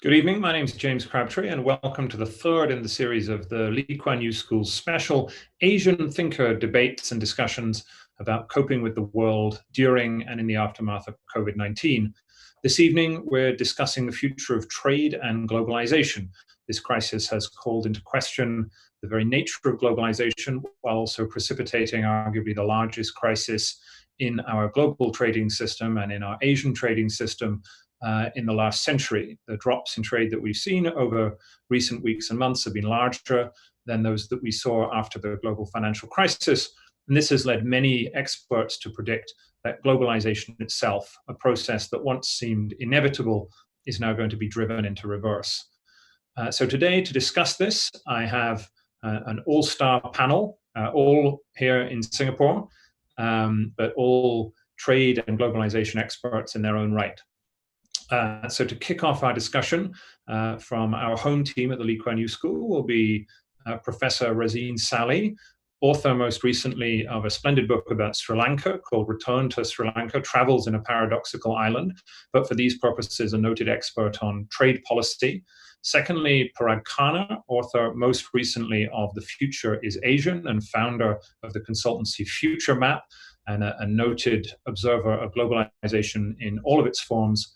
Good evening, my name is James Crabtree and welcome to the third in the series of the Lee Kuan Yew School's special Asian Thinker debates and discussions about coping with the world during and in the aftermath of COVID-19. This evening, we're discussing the future of trade and globalization. This crisis has called into question the very nature of globalization while also precipitating arguably the largest crisis in our global trading system and in our Asian trading system in the last century. The drops in trade that we've seen over recent weeks and months have been larger than those that we saw after the global financial crisis. And this has led many experts to predict that globalization itself, a process that once seemed inevitable, is now going to be driven into reverse. So today, to discuss this, I have an all-star panel, all here in Singapore, but all trade and globalization experts in their own right. So to kick off our discussion from our home team at the Lee Kuan Yew School will be Professor Razeen Sally, author most recently of a splendid book about Sri Lanka called Return to Sri Lanka, Travels in a Paradoxical Island, but for these purposes a noted expert on trade policy. Secondly, Parag, author most recently of The Future is Asian and founder of the consultancy Future Map and a noted observer of globalization in all of its forms.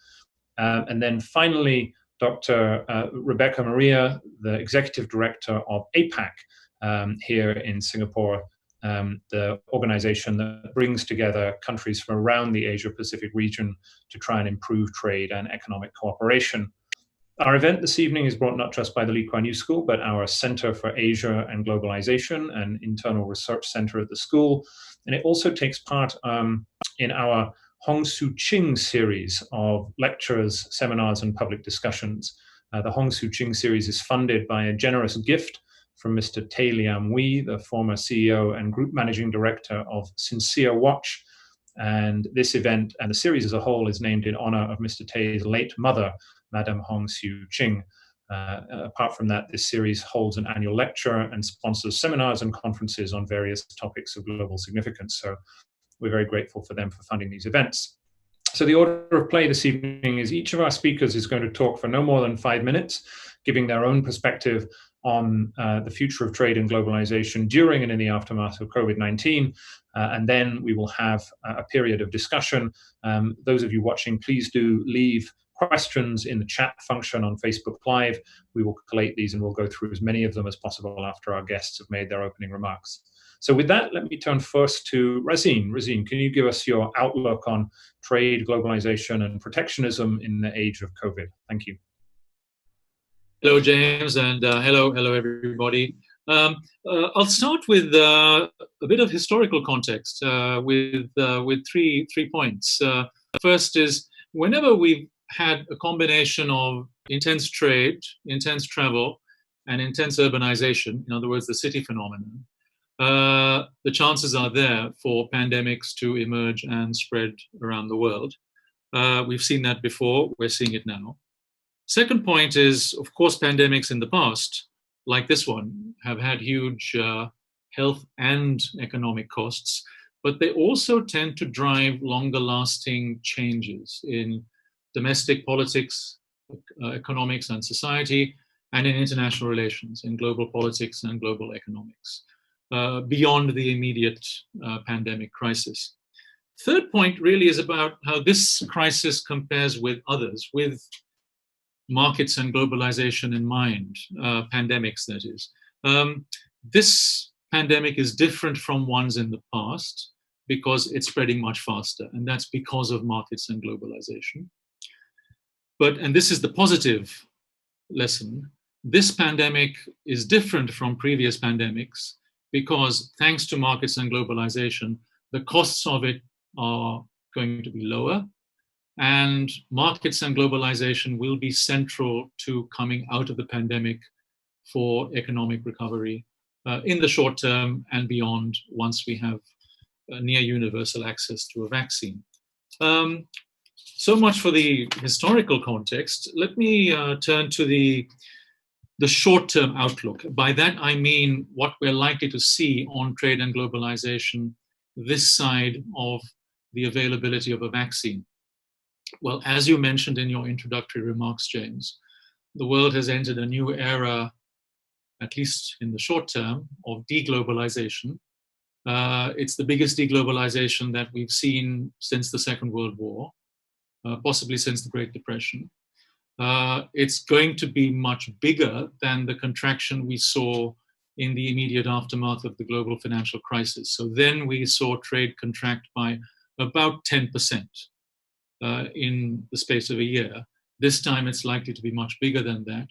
And then finally, Dr. Rebecca Maria, the Executive Director of APAC here in Singapore, the organization that brings together countries from around the Asia-Pacific region to try and improve trade and economic cooperation. Our event this evening is brought not just by the Lee Kuan Yew School, but our Center for Asia and Globalization, an internal research center at the school. And it also takes part in our Hong Soo Ching series of lectures, seminars, and public discussions. The Hong Soo Ching series is funded by a generous gift from Mr. Tay Liam Wee, the former CEO and Group Managing Director of Sincere Watch. And this event and the series as a whole is named in honor of Mr. Tay's late mother, Madam Hong Soo Ching. Apart from that, this series holds an annual lecture and sponsors seminars and conferences on various topics of global significance. So we're very grateful for them for funding these events. So the order of play this evening is each of our speakers is going to talk for no more than 5 minutes, giving their own perspective on the future of trade and globalization during and in the aftermath of COVID-19. And then we will have a period of discussion. Those of you watching, please do leave questions in the chat function on Facebook Live. We will collate these and we'll go through as many of them as possible after our guests have made their opening remarks. So with that, let me turn first to Razeen. Razeen, can you give us your outlook on trade, globalization, and protectionism in the age of COVID? Thank you. Hello, James, and hello, everybody. I'll start with a bit of historical context with three points. First is, whenever we've had a combination of intense trade, intense travel, and intense urbanization, in other words, the city phenomenon, the chances are there for pandemics to emerge and spread around the world. We've seen that before, we're seeing it now. Second point is, of course, pandemics in the past, like this one, have had huge health and economic costs, but they also tend to drive longer lasting changes in domestic politics, economics and society, and in international relations, in global politics and global economics. Beyond the immediate pandemic crisis. Third point really is about how this crisis compares with others, with markets and globalization in mind, pandemics that is. This pandemic is different from ones in the past because it's spreading much faster, and that's because of markets and globalization. And this is the positive lesson, this pandemic is different from previous pandemics because thanks to markets and globalization, the costs of it are going to be lower, and markets and globalization will be central to coming out of the pandemic for economic recovery in the short term and beyond once we have near universal access to a vaccine. So much for the historical context. Let me turn to the short-term outlook. By that, I mean what we're likely to see on trade and globalization this side of the availability of a vaccine. Well, as you mentioned in your introductory remarks, James, the world has entered a new era, at least in the short term, of deglobalization. It's the biggest deglobalization that we've seen since the Second World War, possibly since the Great Depression. It's going to be much bigger than the contraction we saw in the immediate aftermath of the global financial crisis. So then we saw trade contract by about 10% in the space of a year. This time it's likely to be much bigger than that.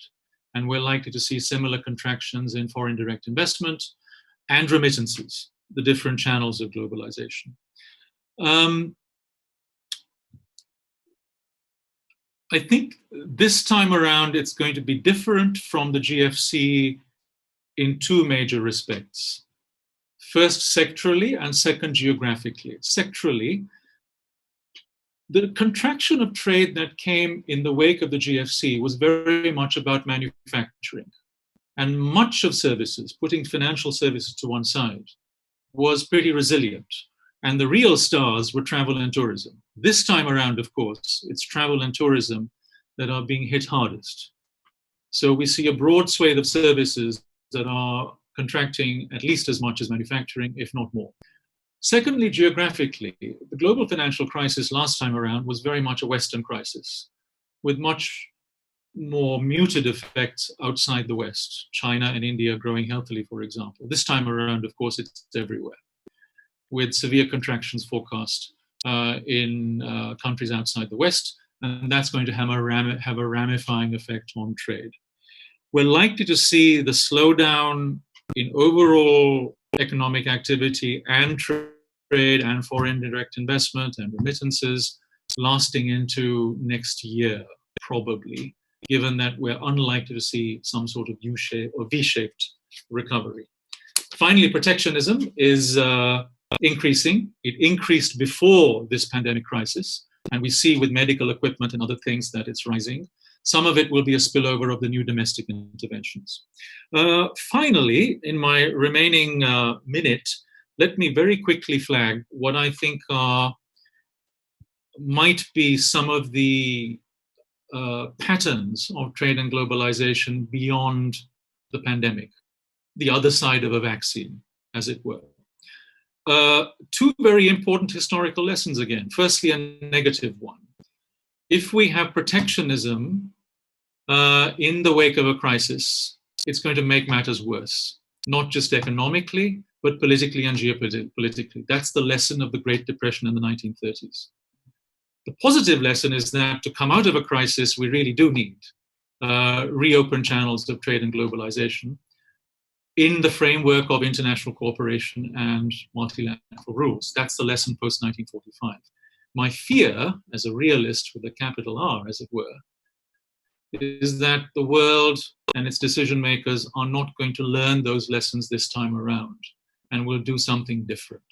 And we're likely to see similar contractions in foreign direct investment and remittances, the different channels of globalization. I think this time around it's going to be different from the GFC in two major respects. First, sectorally, and second, geographically. Sectorally, the contraction of trade that came in the wake of the GFC was very much about manufacturing. And much of services, putting financial services to one side, was pretty resilient. And the real stars were travel and tourism. This time around, of course, it's travel and tourism that are being hit hardest. So we see a broad swathe of services that are contracting at least as much as manufacturing, if not more. Secondly, geographically, the global financial crisis last time around was very much a Western crisis, with much more muted effects outside the West, China and India growing healthily, for example. This time around, of course, it's everywhere, with severe contractions forecast in countries outside the West, and that's going to have a ramifying effect on trade. We're likely to see the slowdown in overall economic activity and trade and foreign direct investment and remittances lasting into next year, probably, given that we're unlikely to see some sort of U-shaped or V-shaped recovery. Finally, protectionism is increasing. It increased before this pandemic crisis, and we see with medical equipment and other things that it's rising. Some of it will be a spillover of the new domestic interventions. Finally, in my remaining minute, let me very quickly flag what I think might be some of the patterns of trade and globalization beyond the pandemic, the other side of a vaccine, as it were. Two very important historical lessons again. Firstly, a negative one. If we have protectionism in the wake of a crisis, it's going to make matters worse, not just economically, but politically and geopolitically. That's the lesson of the Great Depression in the 1930s. The positive lesson is that to come out of a crisis, we really do need reopen channels of trade and globalization in the framework of international cooperation and multilateral rules. That's the lesson post-1945. My fear, as a realist with a capital R, as it were, is that the world and its decision makers are not going to learn those lessons this time around and will do something different.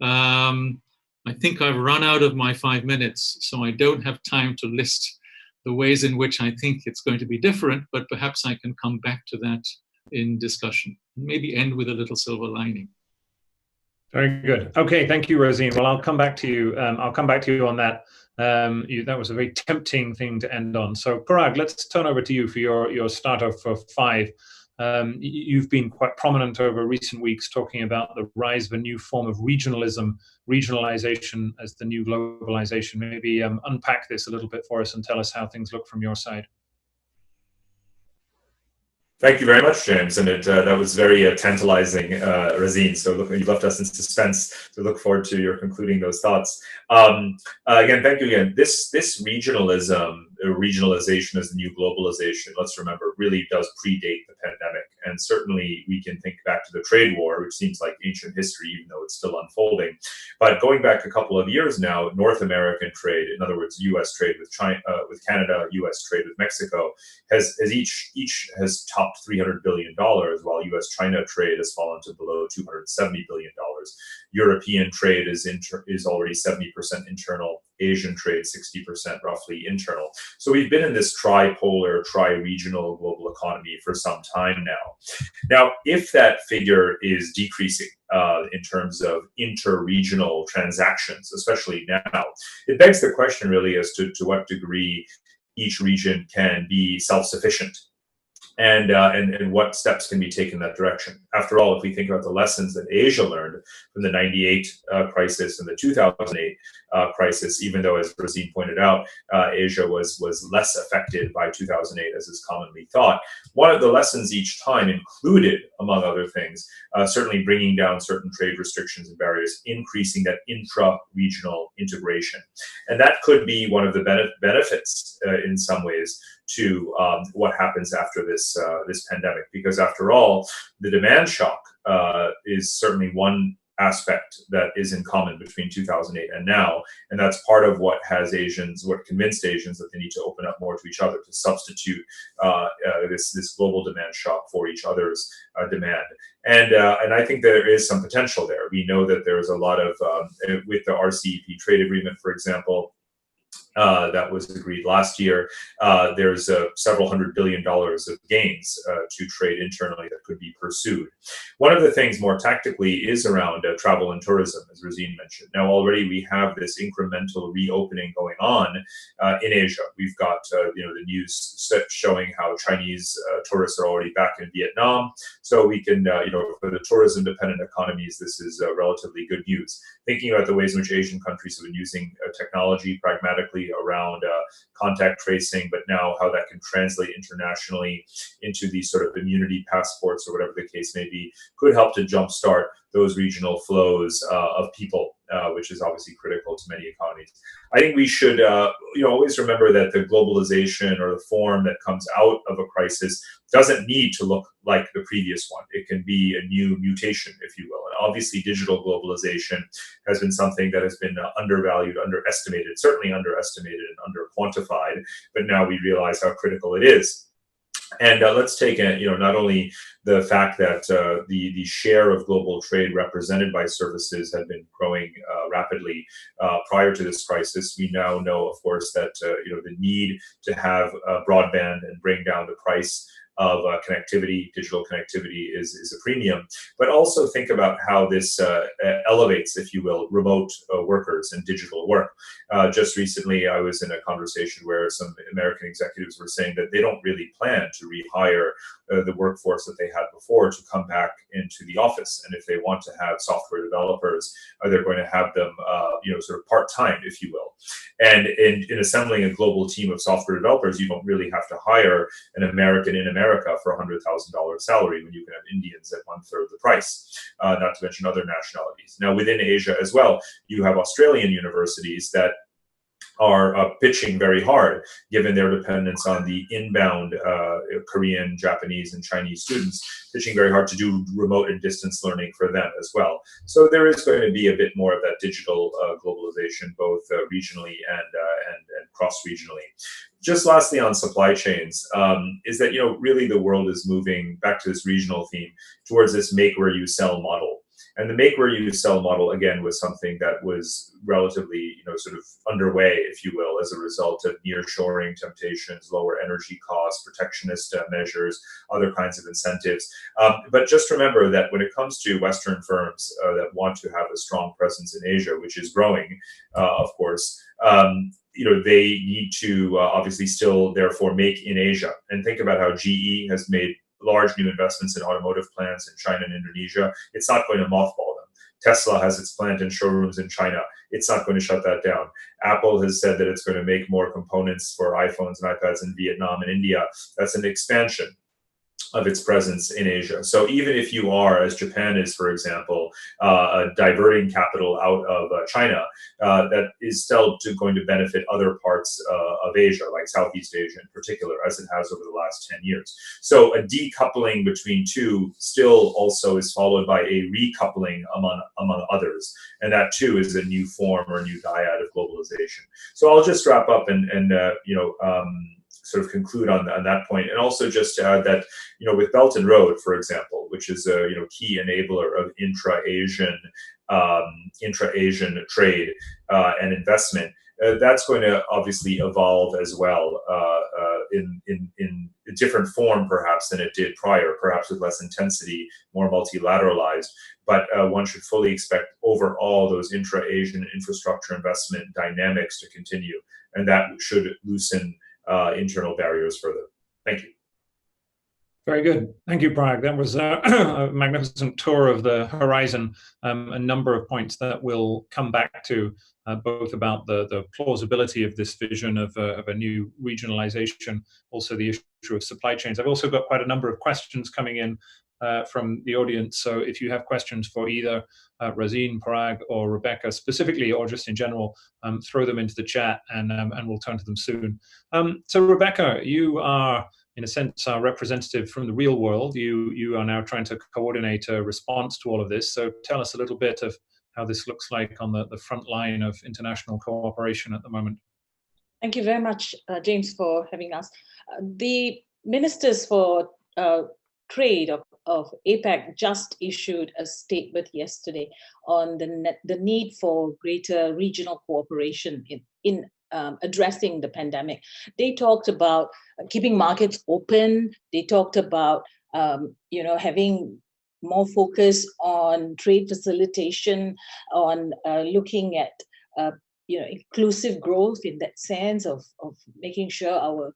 I think I've run out of my 5 minutes, so I don't have time to list the ways in which I think it's going to be different, but perhaps I can come back to that in discussion. Maybe end with a little silver lining. Very good. Okay, thank you, Razeen. Well, I'll come back to you. I'll come back to you on that. That was a very tempting thing to end on. So, Parag, let's turn over to you for your starter for 5. You've been quite prominent over recent weeks talking about the rise of a new form of regionalism, regionalization as the new globalization. Maybe unpack this a little bit for us and tell us how things look from your side. Thank you very much, James, and that was very tantalizing, Razeen. So you left us in suspense. So look forward to your concluding those thoughts. Again, thank you again. This regionalism, regionalization as the new globalization, let's remember, really does predate the pandemic. And certainly we can think back to the trade war, which seems like ancient history, even though it's still unfolding. But going back a couple of years now, North American trade, in other words, U.S. trade with China, with Canada, U.S. trade with Mexico, has each has topped $300 billion, while U.S.-China trade has fallen to below $270 billion. European trade is already 70% internal. Asian trade 60% roughly internal. So we've been in this tripolar, tri-regional global economy for some time now. Now, if that figure is decreasing in terms of inter-regional transactions, especially now, it begs the question really as to what degree each region can be self-sufficient, and what steps can be taken in that direction. After all, if we think about the lessons that Asia learned from the 98 crisis and the 2008 crisis, even though, as Razeen pointed out, Asia was less affected by 2008 as is commonly thought, one of the lessons each time included, among other things, certainly bringing down certain trade restrictions and barriers, increasing that intra-regional integration. And that could be one of the benefits in some ways to what happens after this pandemic, because after all, the demand shock is certainly one aspect that is in common between 2008 and now, and that's part of what convinced Asians that they need to open up more to each other, to substitute this global demand shock for each other's demand. And I think there is some potential there. We know that there is a lot of with the RCEP trade agreement, for example, that was agreed last year. There's several $100 billion of gains to trade internally that could be pursued. One of the things more tactically is around travel and tourism, as Razeen mentioned. Now, already we have this incremental reopening going on in Asia. We've got the news showing how Chinese tourists are already back in Vietnam. So we can, for the tourism-dependent economies, this is relatively good news. Thinking about the ways in which Asian countries have been using technology pragmatically around contact tracing, but now how that can translate internationally into these sort of immunity passports or whatever the case may be, could help to jumpstart those regional flows of people, which is obviously critical to many economies. I think we should always remember that the globalization or the form that comes out of a crisis doesn't need to look like the previous one. It can be a new mutation, if you will. And obviously digital globalization has been something that has been undervalued, underestimated, certainly underestimated and underquantified, but now we realize how critical it is. And let's take not only the fact that the share of global trade represented by services had been growing rapidly prior to this crisis. We now know, of course, that the need to have broadband and bring down the price of connectivity, digital connectivity is a premium, but also think about how this elevates, if you will, remote workers and digital work. Just recently, I was in a conversation where some American executives were saying that they don't really plan to rehire the workforce that they had before to come back into the office. And if they want to have software developers, they're going to have them, sort of part-time, if you will. And in assembling a global team of software developers, you don't really have to hire an American in America for a $100,000 salary when you can have Indians at 1/3 the price, not to mention other nationalities. Now, within Asia as well, you have Australian universities that are pitching very hard, given their dependence on the inbound Korean, Japanese, and Chinese students, pitching very hard to do remote and distance learning for them as well. So there is going to be a bit more of that digital globalization, both regionally and cross-regionally. Just lastly on supply chains, is that really the world is moving back to this regional theme towards this make where you sell model. And the make where you sell model, again, was something that was relatively, sort of underway, if you will, as a result of nearshoring temptations, lower energy costs, protectionist measures, other kinds of incentives. But just remember that when it comes to Western firms that want to have a strong presence in Asia, which is growing, of course, they need to obviously still, therefore, make in Asia. And think about how GE has made large new investments in automotive plants in China and Indonesia. It's not going to mothball them. Tesla has its plant and showrooms in China. It's not going to shut that down. Apple has said that it's going to make more components for iPhones and iPads in Vietnam and India. That's an expansion of its presence in Asia. So even if you are, as Japan is, for example, diverting capital out of China, that is still going to benefit other parts of Asia, like Southeast Asia in particular, as it has over the last 10 years. So a decoupling between two still also is followed by a recoupling among others. And that too is a new form or a new dyad of globalization. So I'll just wrap up and sort of conclude on that point, and also just to add that with Belt and Road, for example, which is a key enabler of intra-Asian trade and investment, that's going to obviously evolve as well in a different form perhaps than it did prior, perhaps with less intensity, more multilateralized. But one should fully expect overall those intra-Asian infrastructure investment dynamics to continue, and that should loosen internal barriers further. Thank you. Very good. Thank you, Parag. That was a magnificent tour of the horizon, a number of points that we'll come back to, both about the plausibility of this vision of a new regionalization, also the issue of supply chains. I've also got quite a number of questions coming in from the audience. So if you have questions for either Razeen, Parag, or Rebecca specifically, or just in general, throw them into the chat and we'll turn to them soon. So Rebecca, you are, in a sense, our representative from the real world. You are now trying to coordinate a response to all of this. So tell us a little bit of how this looks like on the front line of international cooperation at the moment. Thank you very much, James, for having us. The ministers for trade of APEC just issued a statement yesterday on the need for greater regional cooperation in addressing the pandemic. They talked about keeping markets open. They talked about having more focus on trade facilitation, on looking at inclusive growth in that sense of making sure our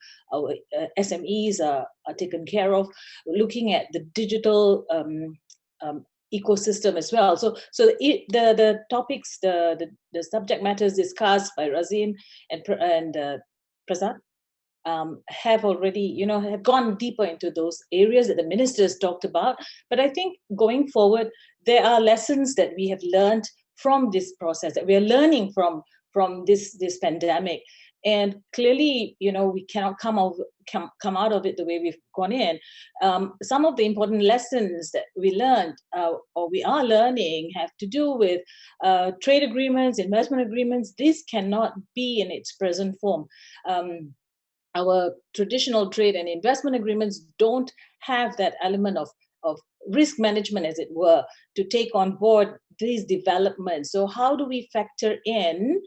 SMEs are taken care of, looking at the digital ecosystem as well. So the topics, the subject matters discussed by Razeen and Prasad have already, have gone deeper into those areas that the ministers talked about. But I think going forward, there are lessons that we have learned from this process, that we are learning from this pandemic. And clearly, we cannot come out of it the way we've gone in. Some of the important lessons that we learned or we are learning have to do with trade agreements, investment agreements. This cannot be in its present form. Our traditional trade and investment agreements don't have that element of risk management, as it were, to take on board these developments. So how do we factor in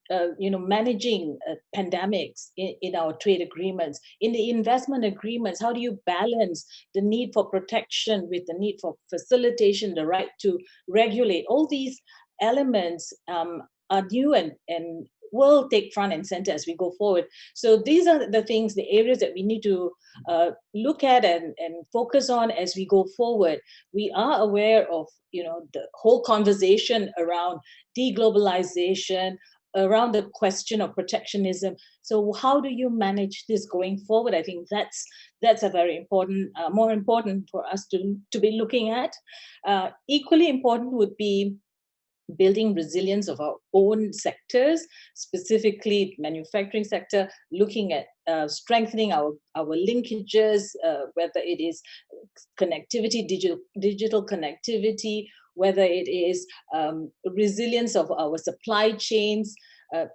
managing pandemics in our trade agreements? In the investment agreements, how do you balance the need for protection with the need for facilitation, the right to regulate? All these elements are new and will take front and center as we go forward. So these are the things, the areas that we need to look at and focus on as we go forward. We are aware of, the whole conversation around deglobalization, around the question of protectionism. So how do you manage this going forward? I think that's a very important, more important for us to be looking at. Equally important would be building resilience of our own sectors, specifically manufacturing sector, looking at strengthening our linkages, whether it is connectivity, digital connectivity, whether it is resilience of our supply chains.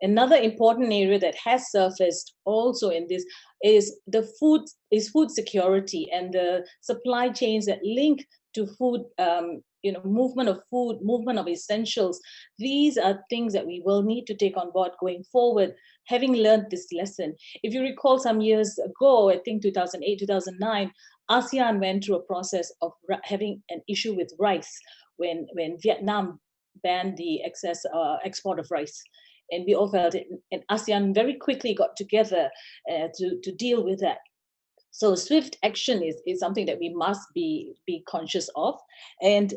Another important area that has surfaced also in this is food security and the supply chains that link to food, movement of food, movement of essentials. These are things that we will need to take on board going forward, having learned this lesson. If you recall some years ago, I think 2008, 2009, ASEAN went through a process of having an issue with rice when Vietnam banned the excess export of rice. And we all felt it, and ASEAN very quickly got together to deal with that. So swift action is something that we must be conscious of, and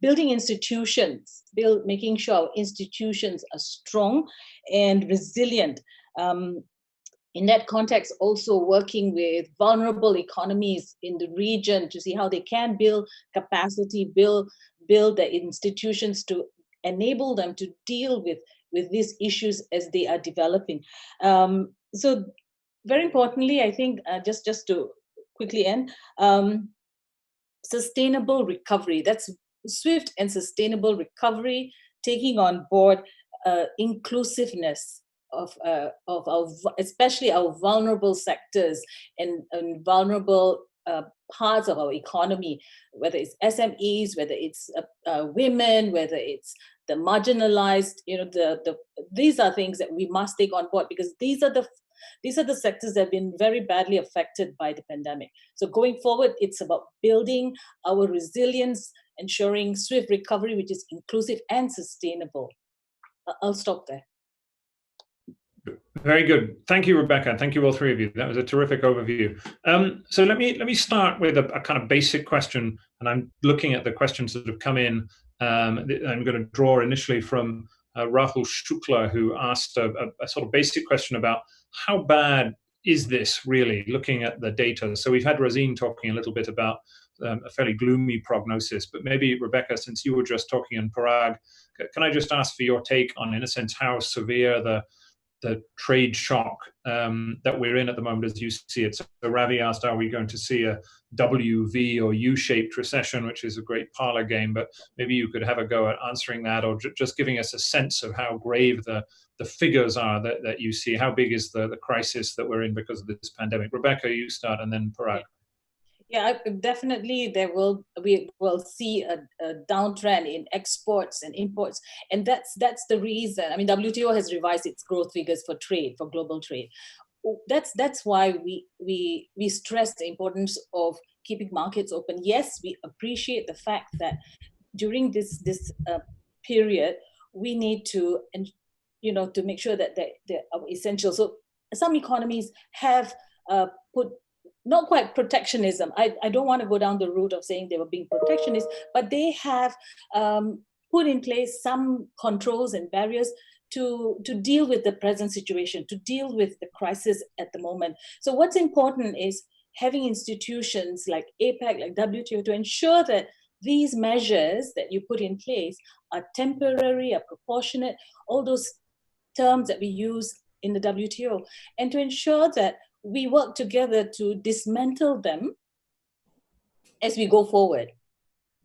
building institutions, making sure our institutions are strong and resilient. In that context, also working with vulnerable economies in the region to see how they can build capacity, build the institutions to enable them to deal with these issues as they are developing. So very importantly, I think, just to quickly end, sustainable recovery. That's swift and sustainable recovery, taking on board inclusiveness of our, especially our vulnerable sectors and vulnerable parts of our economy, whether it's SMEs, whether it's women, whether it's the marginalized. These are things that we must take on board, because these are the sectors that have been very badly affected by the pandemic. So going forward, it's about building our resilience, ensuring swift recovery, which is inclusive and sustainable. I'll stop there. Very good. Thank you, Rebecca. Thank you, all three of you. That was a terrific overview. So let me start with a kind of basic question, and I'm looking at the questions that have come in. I'm going to draw initially from Rahul Shukla, who asked a sort of basic question about how bad is this really, looking at the data. So we've had Razeen talking a little bit about a fairly gloomy prognosis, but maybe Rebecca, since you were just talking, and Parag, can I just ask for your take on, in a sense, how severe the trade shock that we're in at the moment as you see it? So Ravi asked, are we going to see a W, V, or U-shaped recession, which is a great parlor game, but maybe you could have a go at answering that, or just giving us a sense of how grave the figures are that you see. How big is the crisis that we're in because of this pandemic? Rebecca, you start, and then Parag. Yeah, definitely we will see a downtrend in exports and imports. And that's the reason. I mean, WTO has revised its growth figures for trade, for global trade. That's why we stress the importance of keeping markets open. Yes, we appreciate the fact that during this period, we need to, and to make sure that they're essential. So some economies have put, not quite protectionism. I don't want to go down the route of saying they were being protectionist, but they have put in place some controls and barriers to deal with the present situation, to deal with the crisis at the moment. So what's important is having institutions like APEC, like WTO, to ensure that these measures that you put in place are temporary, are proportionate, all those terms that we use in the WTO, and to ensure that we work together to dismantle them as we go forward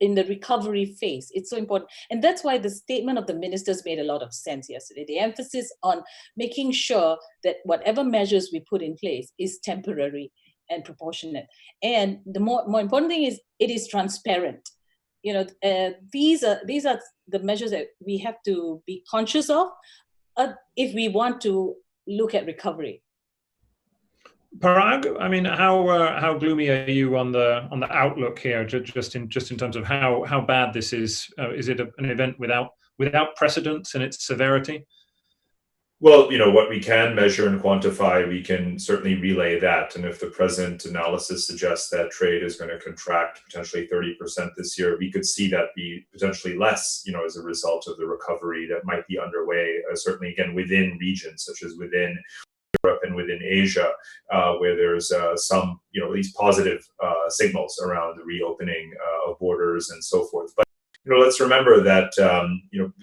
in the recovery phase. It's so important. And that's why the statement of the ministers made a lot of sense yesterday. The emphasis on making sure that whatever measures we put in place is temporary and proportionate. And the more important thing is it is transparent. These are the measures that we have to be conscious of if we want to look at recovery. Parag, I mean, how gloomy are you on the outlook here? Just in terms of how bad this is. Is it an event without precedence in its severity? Well, what we can measure and quantify, we can certainly relay that. And if the present analysis suggests that trade is going to contract potentially 30% this year, we could see that be potentially less, as a result of the recovery that might be underway, certainly, again, within regions, such as within Europe and within Asia, where there's some, at least positive signals around the reopening of borders and so forth. But let's remember that,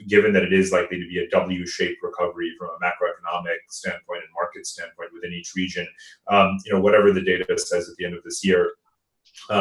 given that it is likely to be a W-shaped recovery from a macroeconomic standpoint and market standpoint within each region, whatever the data says at the end of this year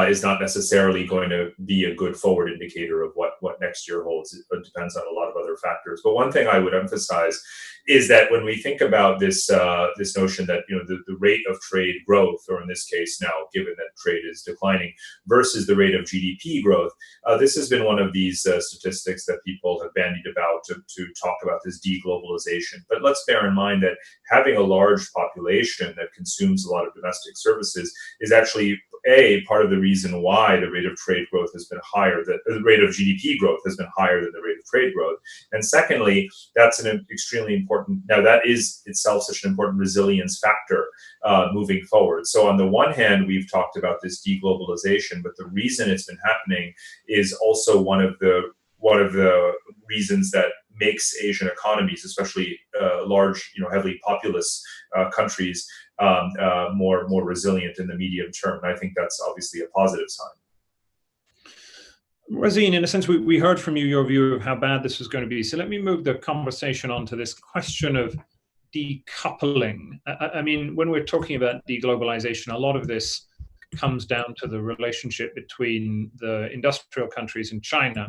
is not necessarily going to be a good forward indicator of what next year holds. It depends on a lot of other factors. But one thing I would emphasize is that when we think about this notion that the rate of trade growth, or in this case now, given that trade is declining, versus the rate of GDP growth, this has been one of these statistics that people have bandied about to talk about this deglobalization. But let's bear in mind that having a large population that consumes a lot of domestic services is actually part of the reason why the rate of trade growth has been higher, the rate of GDP growth has been higher than the rate of trade growth. And secondly, that's an extremely important, now that is itself such an important resilience factor moving forward. So on the one hand, we've talked about this deglobalization, but the reason it's been happening is also one of the reasons that makes Asian economies, especially large, heavily populous countries, more resilient in the medium term. And I think that's obviously a positive sign. Razeen, in a sense, we heard from you your view of how bad this was going to be. So let me move the conversation on to this question of decoupling. I mean, when we're talking about deglobalization, a lot of this comes down to the relationship between the industrial countries and China.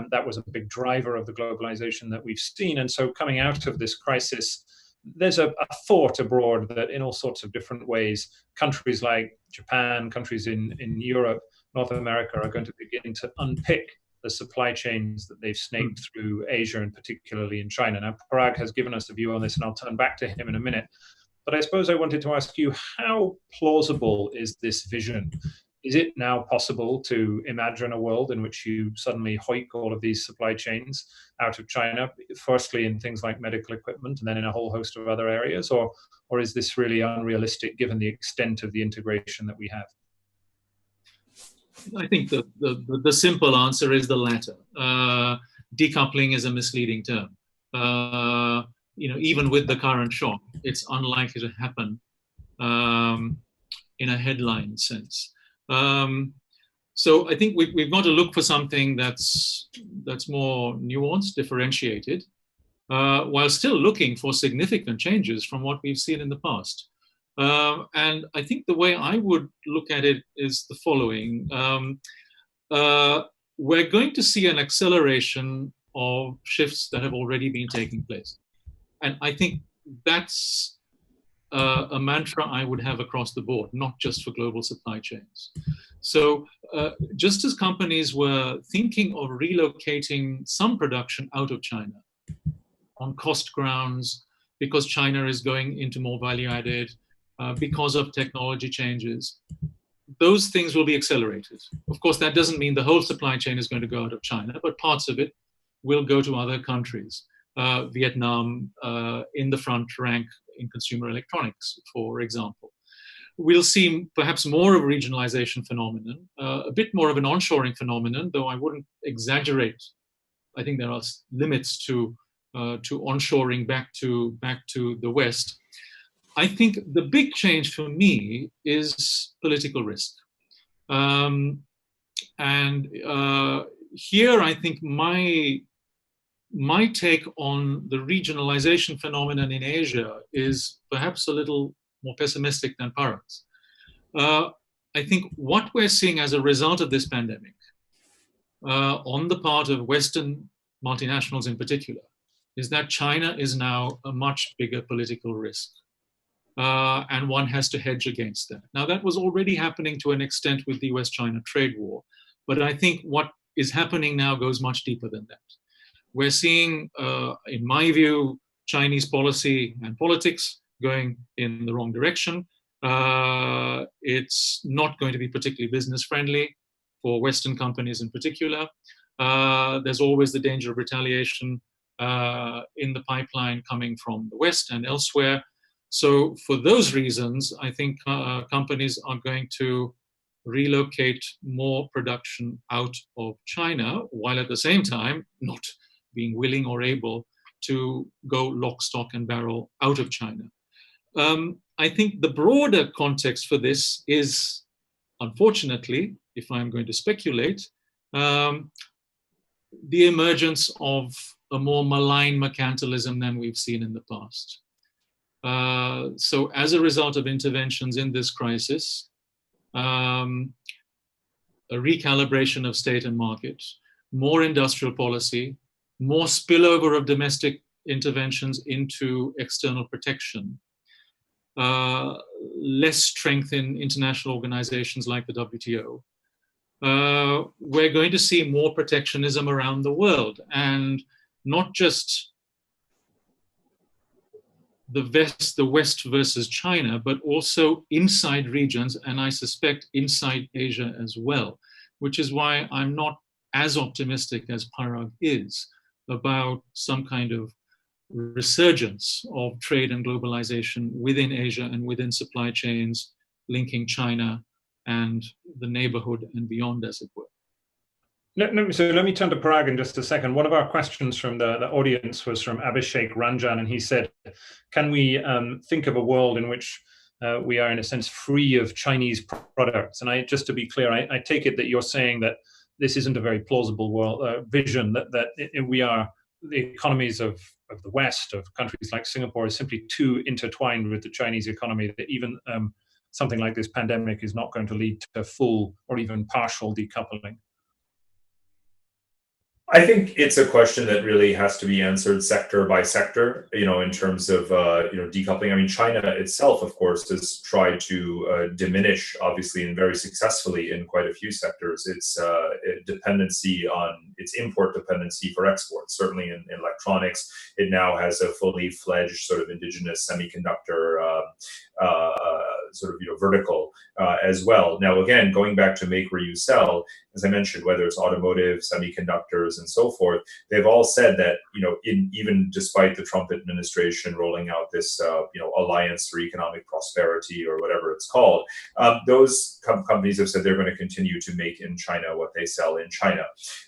That was a big driver of the globalization that we've seen. And so coming out of this crisis, there's a thought abroad that in all sorts of different ways, countries like Japan, countries in Europe, North America are going to begin to unpick the supply chains that they've snaked through Asia, and particularly in China. Now, Parag has given us a view on this, and I'll turn back to him in a minute. But I suppose I wanted to ask you, how plausible is this vision? Is it now possible to imagine a world in which you suddenly hoik all of these supply chains out of China, firstly in things like medical equipment and then in a whole host of other areas? Or is this really unrealistic given the extent of the integration that we have? I think the simple answer is the latter. Decoupling is a misleading term. Even with the current shock, it's unlikely to happen in a headline sense. So I think we've got to look for something that's more nuanced, differentiated, while still looking for significant changes from what we've seen in the past. And I think the way I would look at it is the following. We're going to see an acceleration of shifts that have already been taking place. And I think that's a mantra I would have across the board, not just for global supply chains. So just as companies were thinking of relocating some production out of China on cost grounds, because China is going into more value added, because of technology changes, those things will be accelerated. Of course, that doesn't mean the whole supply chain is going to go out of China, but parts of it will go to other countries. Vietnam in the front rank in consumer electronics, for example. We'll see perhaps more of a regionalization phenomenon, a bit more of an onshoring phenomenon, though I wouldn't exaggerate. I think there are limits to onshoring back to the West. I think the big change for me is political risk. And here I think my take on the regionalization phenomenon in Asia is perhaps a little more pessimistic than Parag's. I think what we're seeing as a result of this pandemic, on the part of Western multinationals in particular, is that China is now a much bigger political risk. And one has to hedge against that. Now, that was already happening to an extent with the US-China trade war, but I think what is happening now goes much deeper than that. We're seeing, in my view, Chinese policy and politics going in the wrong direction. It's not going to be particularly business-friendly for Western companies in particular. There's always the danger of retaliation in the pipeline coming from the West and elsewhere. So for those reasons, I think companies are going to relocate more production out of China, while at the same time not being willing or able to go lock, stock, and barrel out of China. I think the broader context for this is, unfortunately, if I'm going to speculate, the emergence of a more malign mercantilism than we've seen in the past. So as a result of interventions in this crisis, a recalibration of state and market, more industrial policy, more spillover of domestic interventions into external protection, less strength in international organizations like the WTO. We're going to see more protectionism around the world, and not just the West versus China, but also inside regions, and I suspect inside Asia as well, which is why I'm not as optimistic as Parag is about some kind of resurgence of trade and globalization within Asia and within supply chains linking China and the neighborhood and beyond, as it were. So let me turn to Parag in just a second. One of our questions from the audience was from Abhishek Ranjan, and he said, can we think of a world in which we are, in a sense, free of Chinese products? And just to be clear, I take it that you're saying that this isn't a very plausible world vision, that we are, the economies of the West, of countries like Singapore, is simply too intertwined with the Chinese economy that even something like this pandemic is not going to lead to full or even partial decoupling. I think it's a question that really has to be answered sector by sector, in terms of, decoupling. I mean, China itself, of course, has tried to diminish, obviously, and very successfully in quite a few sectors, its dependency on its import dependency for exports. Certainly in electronics, it now has a fully fledged sort of indigenous semiconductor sort of vertical as well. Now, again, going back to make where you sell, as I mentioned, whether it's automotive, semiconductors, and so forth, they've all said that even despite the Trump administration rolling out this alliance for economic prosperity or whatever it's called, those companies have said they're going to continue to make in China what they sell in China.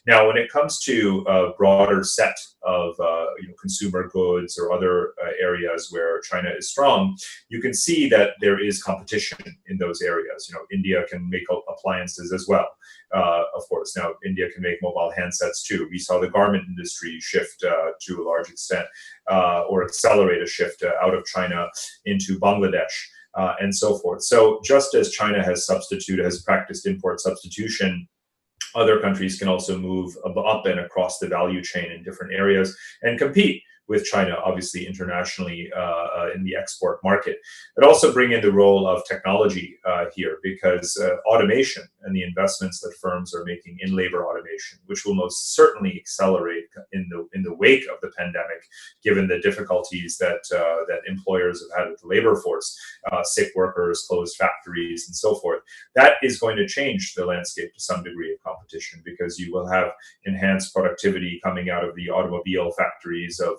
Now, when it comes to a broader set of consumer goods or other areas where China is strong, you can see that there is competition in those areas. India can make appliances as well. Of course, now India can make mobile handsets too. We saw the garment industry shift to a large extent, or accelerate a shift out of China into Bangladesh. And so forth. So just as China has practiced import substitution, other countries can also move up and across the value chain in different areas and compete with China, obviously internationally in the export market. It also bring in the role of technology here, because automation and the investments that firms are making in labor automation, which will most certainly accelerate in the wake of the pandemic, given the difficulties that employers have had with the labor force, sick workers, closed factories, and so forth. That is going to change the landscape to some degree of competition, because you will have enhanced productivity coming out of the automobile factories of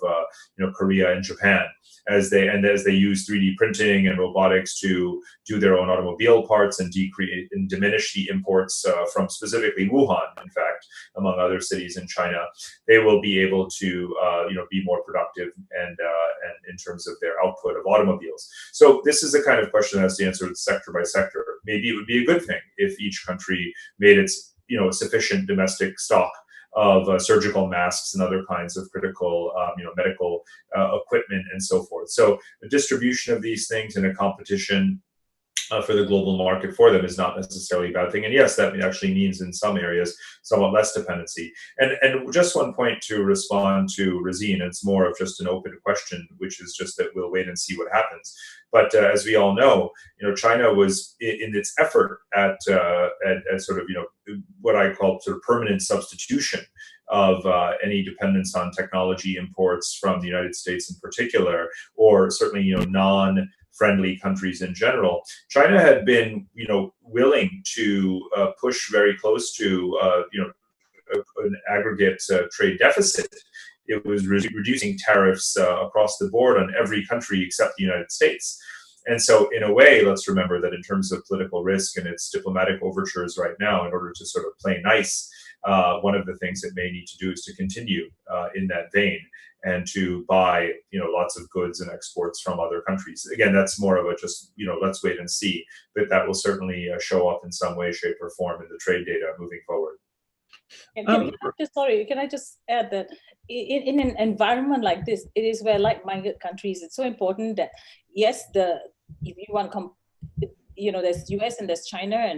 Korea and Japan, as they use 3D printing and robotics to do their own automobile parts and diminish the imports from specifically Wuhan, in fact, among other cities in China. They will be able to be more productive and in terms of their output of automobiles. So this is the kind of question that has to answer sector by sector. Maybe it would be a good thing if each country made its sufficient domestic stock of surgical masks and other kinds of critical, medical equipment and so forth. So the distribution of these things in a competition for the global market for them is not necessarily a bad thing. And yes, that actually means in some areas somewhat less dependency. And just one point to respond to Razeen, it's more of just an open question, which is just that we'll wait and see what happens. But as we all know, China was in its effort at sort of what I call sort of permanent substitution of any dependence on technology imports from the United States in particular, or certainly non-friendly countries in general. China had been willing to push very close to an aggregate trade deficit. It was reducing tariffs across the board on every country except the United States. And so in a way, let's remember that in terms of political risk and its diplomatic overtures right now, in order to sort of play nice, one of the things it may need to do is to continue in that vein and to buy lots of goods and exports from other countries. Again, that's more of a just let's wait and see, but that will certainly show up in some way, shape, or form in the trade data moving forward. And can I just add that in an environment like this, it is where like-minded countries, it's so important that yes, if you want there's US and there's China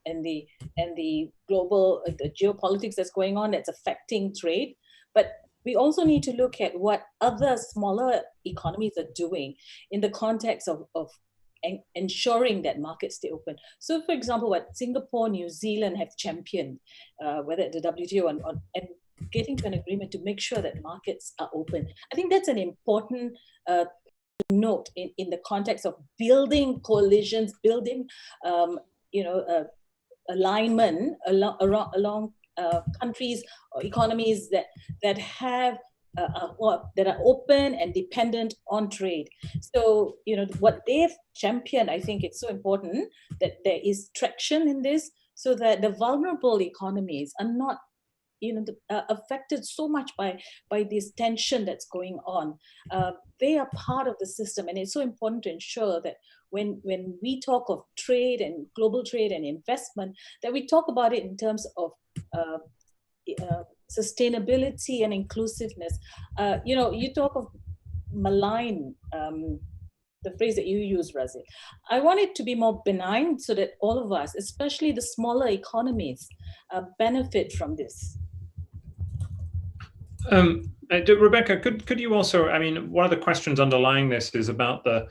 and the global the geopolitics that's going on that's affecting trade, but we also need to look at what other smaller economies are doing in the context of ensuring that markets stay open. So, for example, what Singapore, New Zealand have championed, whether at the WTO and getting to an agreement to make sure that markets are open. I think that's an important note in the context of building coalitions, building alignment along countries or economies that have that are open and dependent on trade. So, what they've championed, I think it's so important that there is traction in this so that the vulnerable economies are not affected so much by this tension that's going on. They are part of the system, and it's so important to ensure that when we talk of trade and global trade and investment, that we talk about it in terms of sustainability and inclusiveness. You talk of malign, the phrase that you use, Razeen. I want it to be more benign so that all of us, especially the smaller economies, benefit from this. Rebecca, could you also, one of the questions underlying this is about the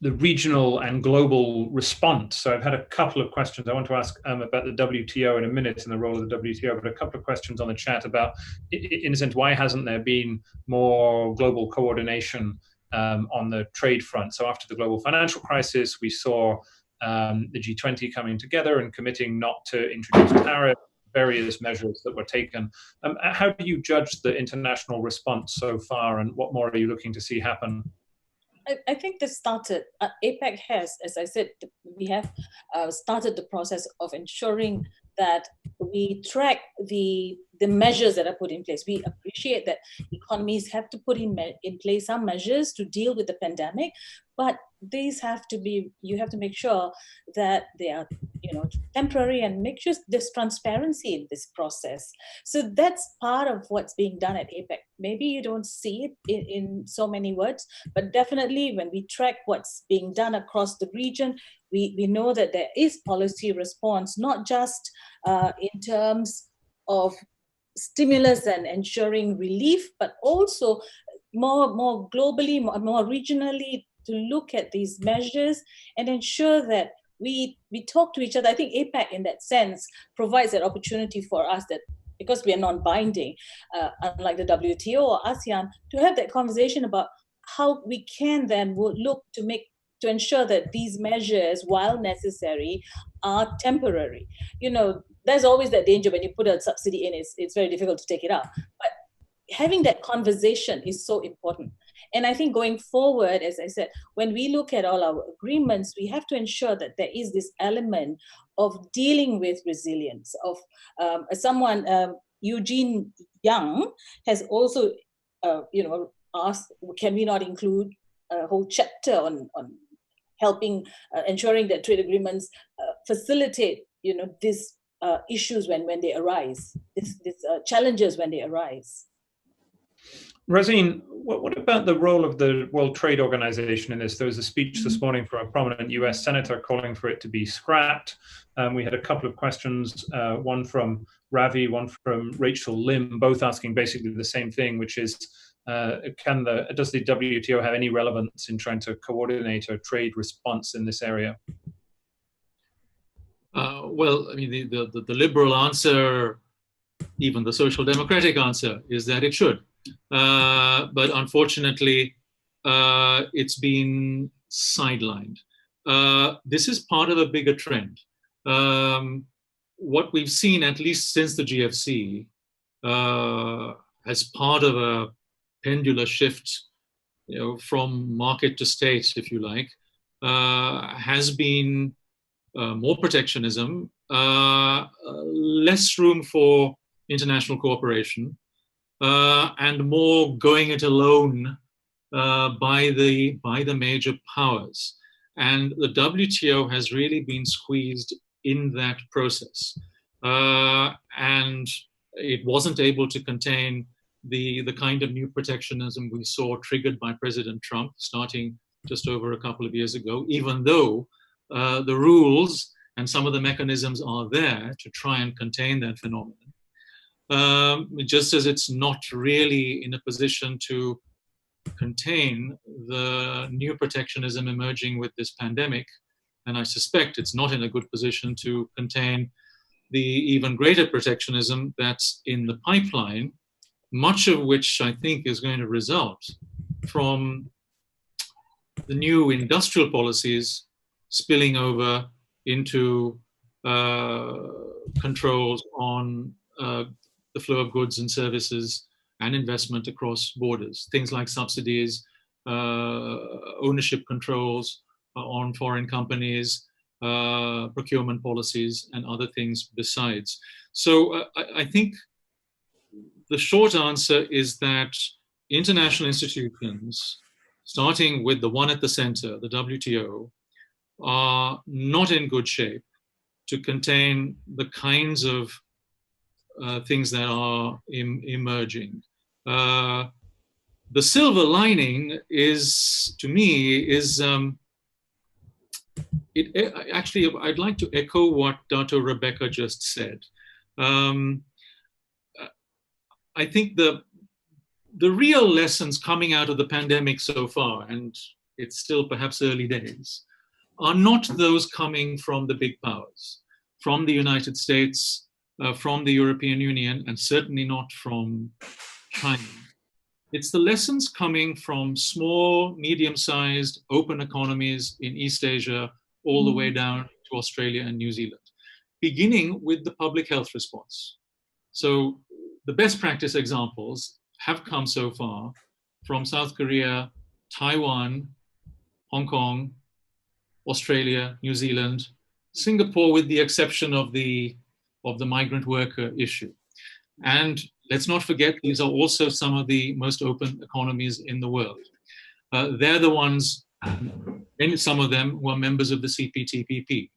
regional and global response. So I've had a couple of questions. I want to ask about the WTO in a minute and the role of the WTO, but a couple of questions on the chat about, in a sense, why hasn't there been more global coordination on the trade front. So after the global financial crisis, we saw the G20 coming together and committing not to introduce tariffs, various measures that were taken. How do you judge the international response so far, and what more are you looking to see happen? I think this started, APEC has, as I said, we have started the process of ensuring that we track the measures that are put in place. We appreciate that economies have to put in place some measures to deal with the pandemic, but these have to be, you have to make sure that they are, temporary, and make sure there's transparency in this process. So that's part of what's being done at APEC. Maybe you don't see it in so many words, but definitely when we track what's being done across the region, we know that there is policy response, not just in terms of stimulus and ensuring relief, but also more globally, more regionally, to look at these measures and ensure that we talk to each other. I think APEC in that sense provides that opportunity for us, that because we are non-binding, unlike the WTO or ASEAN, to have that conversation about how we can then look to ensure that these measures, while necessary, are temporary. There's always that danger when you put a subsidy in, it's very difficult to take it out. But having that conversation is so important. And I think going forward, as I said, when we look at all our agreements, we have to ensure that there is this element of dealing with resilience. Of someone, Eugene Young, has also, asked, can we not include a whole chapter on helping, ensuring that trade agreements facilitate, these issues when they arise, these challenges when they arise. Razeen, what about the role of the World Trade Organization in this? There was a speech this morning from a prominent US senator calling for it to be scrapped. We had a couple of questions, one from Ravi, one from Rachel Lim, both asking basically the same thing, which is, does the WTO have any relevance in trying to coordinate a trade response in this area? Well, I mean, the liberal answer, even the social democratic answer, is that it should. But unfortunately, it's been sidelined. This is part of a bigger trend. What we've seen, at least since the GFC, as part of a pendular shift, from market to state, if you like, has been more protectionism, less room for international cooperation, and more going it alone by the major powers. And the WTO has really been squeezed in that process. And it wasn't able to contain the kind of new protectionism we saw triggered by President Trump starting just over a couple of years ago, even though the rules and some of the mechanisms are there to try and contain that phenomenon. Just as it's not really in a position to contain the new protectionism emerging with this pandemic, and I suspect it's not in a good position to contain the even greater protectionism that's in the pipeline, much of which I think is going to result from the new industrial policies spilling over into controls on the flow of goods and services and investment across borders. Things like subsidies, ownership controls on foreign companies, procurement policies, and other things besides. So I think the short answer is that international institutions, starting with the one at the center, the WTO, are not in good shape to contain the kinds of things that are emerging. The silver lining is, to me, actually, I'd like to echo what Dr. Rebecca just said. I think the real lessons coming out of the pandemic so far, and it's still perhaps early days, are not those coming from the big powers, from the United States, from the European Union, and certainly not from China. It's the lessons coming from small, medium-sized, open economies in East Asia, all the way down to Australia and New Zealand, beginning with the public health response. So the best practice examples have come so far from South Korea, Taiwan, Hong Kong, Australia, New Zealand, Singapore, with the exception of the migrant worker issue. And let's not forget, these are also some of the most open economies in the world. They're the ones, and some of them who are members of the CPTPP.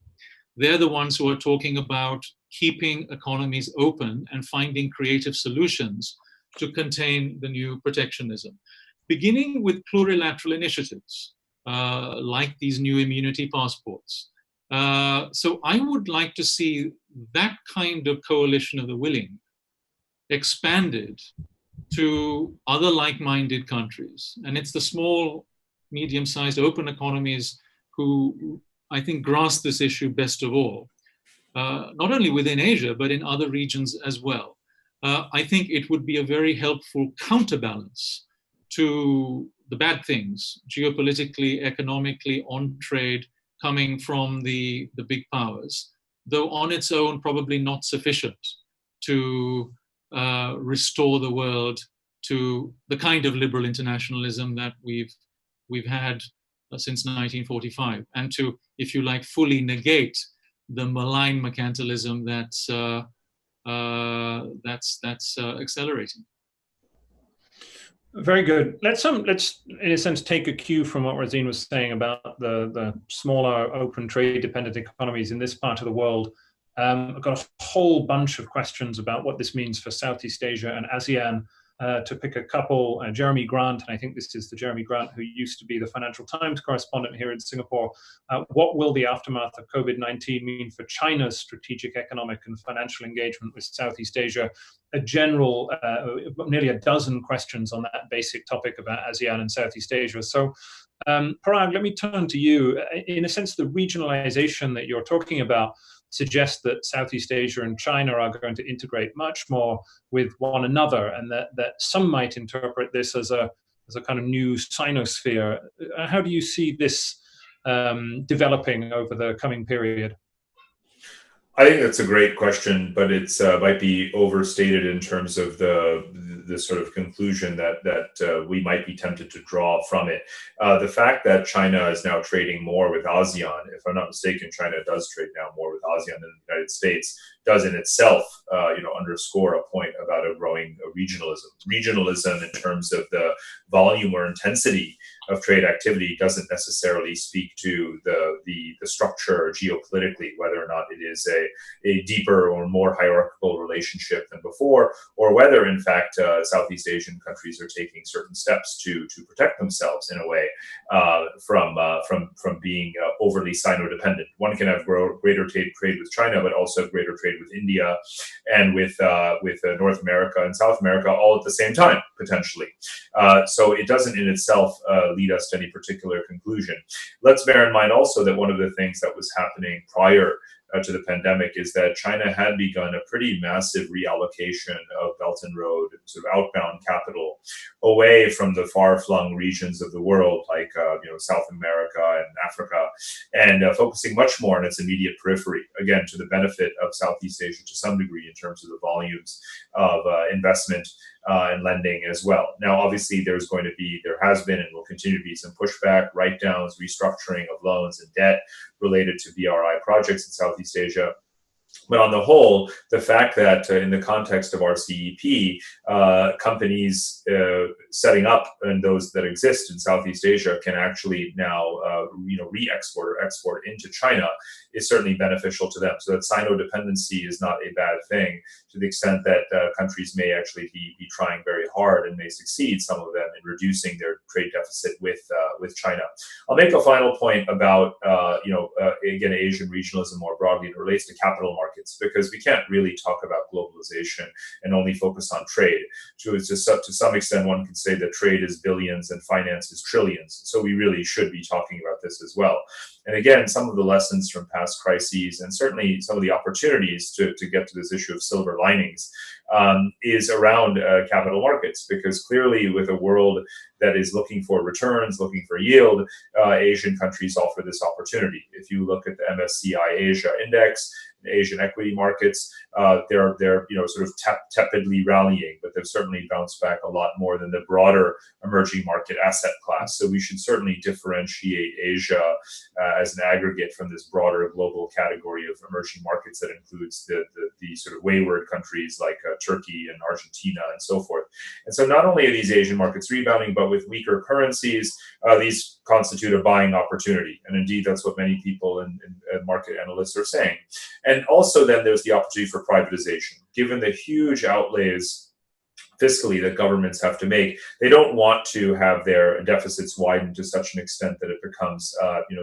They're the ones who are talking about keeping economies open and finding creative solutions to contain the new protectionism, beginning with plurilateral initiatives, like these new immunity passports. So I would like to see that kind of coalition of the willing expanded to other like-minded countries. And it's the small, medium-sized open economies who I think grasp this issue best of all, not only within Asia, but in other regions as well. I think it would be a very helpful counterbalance to the bad things, geopolitically, economically, on trade, coming from the big powers, though on its own probably not sufficient to restore the world to the kind of liberal internationalism that we've had since 1945, and to, if you like, fully negate the malign mercantilism that's accelerating. Very good. Let's in a sense take a cue from what Razeen was saying about the smaller, open, trade-dependent economies in this part of the world. I've got a whole bunch of questions about what this means for Southeast Asia and ASEAN. To pick a couple, Jeremy Grant, and I think this is the Jeremy Grant who used to be the Financial Times correspondent here in Singapore. What will the aftermath of COVID-19 mean for China's strategic, economic, and financial engagement with Southeast Asia? A general, nearly a dozen questions on that basic topic about ASEAN and Southeast Asia. So, Parag, let me turn to you. In a sense, the regionalization that you're talking about suggests that Southeast Asia and China are going to integrate much more with one another, and that some might interpret this as a kind of new sinosphere. How do you see this developing over the coming period? I think that's a great question, but it's might be overstated in terms of the sort of conclusion that we might be tempted to draw from it. The fact that China is now trading more with ASEAN, if I'm not mistaken, China does trade now more with ASEAN than the United States, does in itself, underscore a point about a growing regionalism. Regionalism in terms of the volume or intensity of trade activity doesn't necessarily speak to the structure geopolitically, whether or not it is a deeper or more hierarchical relationship than before, or whether in fact Southeast Asian countries are taking certain steps to protect themselves in a way from being overly sino-dependent. One can have greater trade with China, but also greater trade with India and with North America and South America all at the same time, potentially. So it doesn't in itself lead us to any particular conclusion. Let's bear in mind also that one of the things that was happening prior to the pandemic is that China had begun a pretty massive reallocation of Belt and Road, sort of outbound capital, away from the far-flung regions of the world, like South America and Africa, and focusing much more on its immediate periphery, again, to the benefit of Southeast Asia to some degree in terms of the volumes of investment and lending as well. Now, obviously, there has been and will continue to be some pushback, write-downs, restructuring of loans and debt related to BRI projects in Southeast Asia. But on the whole, the fact that in the context of RCEP, companies setting up and those that exist in Southeast Asia can actually now re-export or export into China is certainly beneficial to them. So that Sino-dependency is not a bad thing, to the extent that countries may actually be trying very hard and may succeed, some of them, in reducing their trade deficit with China. I'll make a final point about again, Asian regionalism more broadly. It relates to capital markets, because we can't really talk about globalization and only focus on trade. To some extent, one can say that trade is billions and finance is trillions. So we really should be talking about this as well. And again, some of the lessons from past crises, and certainly some of the opportunities to get to this issue of silver linings, is around capital markets, because clearly with a world that is looking for returns, looking for yield, Asian countries offer this opportunity. If you look at the MSCI Asia Index, the Asian equity markets, they're sort of tepidly rallying, but they've certainly bounced back a lot more than the broader emerging market asset class. So we should certainly differentiate Asia as an aggregate from this broader global category of emerging markets that includes the sort of wayward countries like Turkey and Argentina and so forth. And so not only are these Asian markets rebounding, but with weaker currencies, these constitute a buying opportunity. And indeed, that's what many people and market analysts are saying. And also then there's the opportunity for privatization. Given the huge outlays fiscally that governments have to make, they don't want to have their deficits widen to such an extent that it becomes,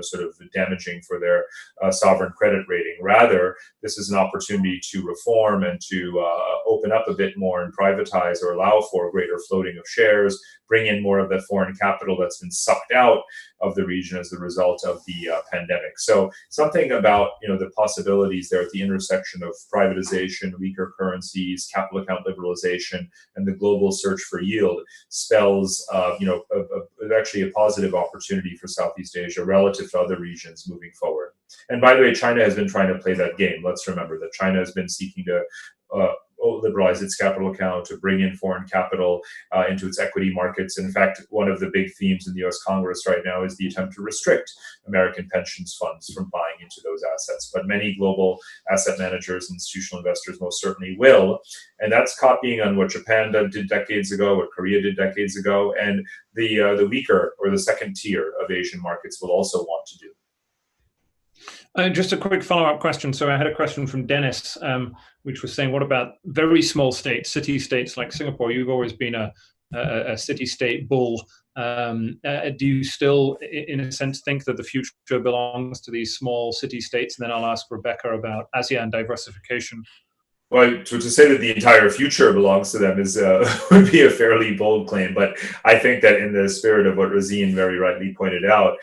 sort of damaging for their sovereign credit rating. Rather, this is an opportunity to reform and to open up a bit more and privatize or allow for greater floating of shares, bring in more of the foreign capital that's been sucked out of the region as a result of the pandemic. So something about the possibilities there at the intersection of privatization, weaker currencies, capital account liberalization, and the global search for yield spells actually a positive opportunity for Southeast Asia relative to other regions moving forward. And by the way, China has been trying to play that game. Let's remember that China has been seeking to liberalize its capital account, to bring in foreign capital into its equity markets. In fact, one of the big themes in the US Congress right now is the attempt to restrict American pensions funds from buying into those assets. But many global asset managers, institutional investors most certainly will. And that's copying on what Japan did decades ago, what Korea did decades ago, and the weaker or the second tier of Asian markets will also want to do. Just a quick follow-up question. So I had a question from Dennis, which was saying, what about very small states, city-states like Singapore? You've always been a city-state bull. Do you still, in a sense, think that the future belongs to these small city-states? And then I'll ask Rebecca about ASEAN diversification. Well, to say that the entire future belongs to them is would be a fairly bold claim. But I think that in the spirit of what Razeen very rightly pointed out,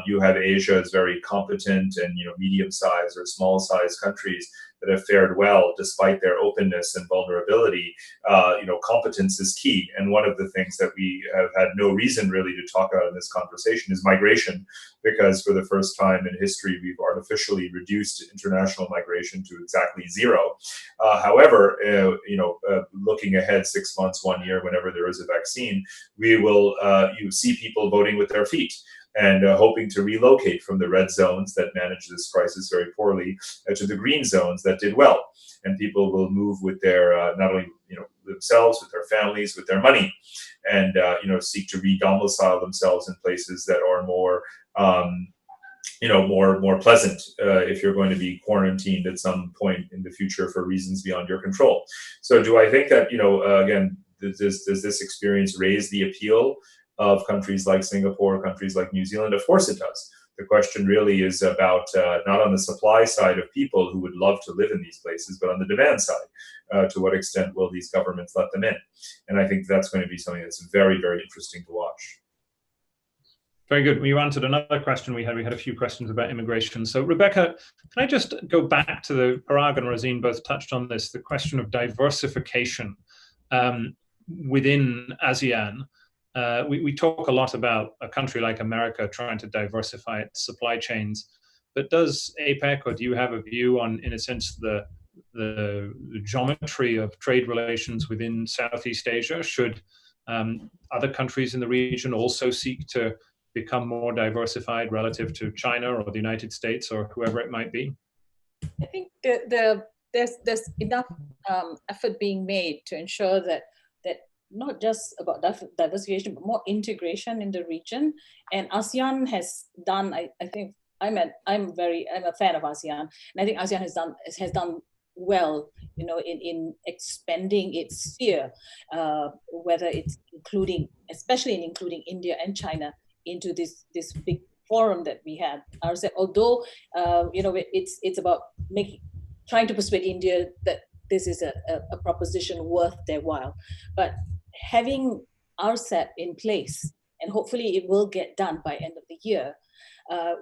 you have Asia as very competent and medium-sized or small-sized countries that have fared well despite their openness and vulnerability. Competence is key. And one of the things that we have had no reason really to talk about in this conversation is migration, because for the first time in history, we've artificially reduced international migration to exactly zero. However, looking ahead 6 months, 1 year, whenever there is a vaccine, we will you see people voting with their feet and hoping to relocate from the red zones that manage this crisis very poorly to the green zones that did well. And people will move with their, not only themselves, with their families, with their money, and seek to re-domicile themselves in places that are more more pleasant if you're going to be quarantined at some point in the future for reasons beyond your control. So do I think that, again, does this experience raise the appeal of countries like Singapore, countries like New Zealand? Of course it does. The question really is about not on the supply side of people who would love to live in these places, but on the demand side. To what extent will these governments let them in? And I think that's going to be something that's very, very interesting to watch. Very good. You answered another question we had. We had a few questions about immigration. So Rebecca, can I just go back to the Parag and Razeen both touched on this, the question of diversification within ASEAN. We talk a lot about a country like America trying to diversify its supply chains, but does APEC, or do you have a view on, in a sense, the geometry of trade relations within Southeast Asia? Should other countries in the region also seek to become more diversified relative to China or the United States or whoever it might be? I think there's enough effort being made to ensure that not just about diversification, but more integration in the region. And ASEAN has done, I think, I'm a fan of ASEAN, and I think ASEAN has done well, in expanding its sphere, whether it's including India and China into this big forum that we had. Although it's about trying to persuade India that this is a proposition worth their while, but having RCEP in place, and hopefully it will get done by end of the year,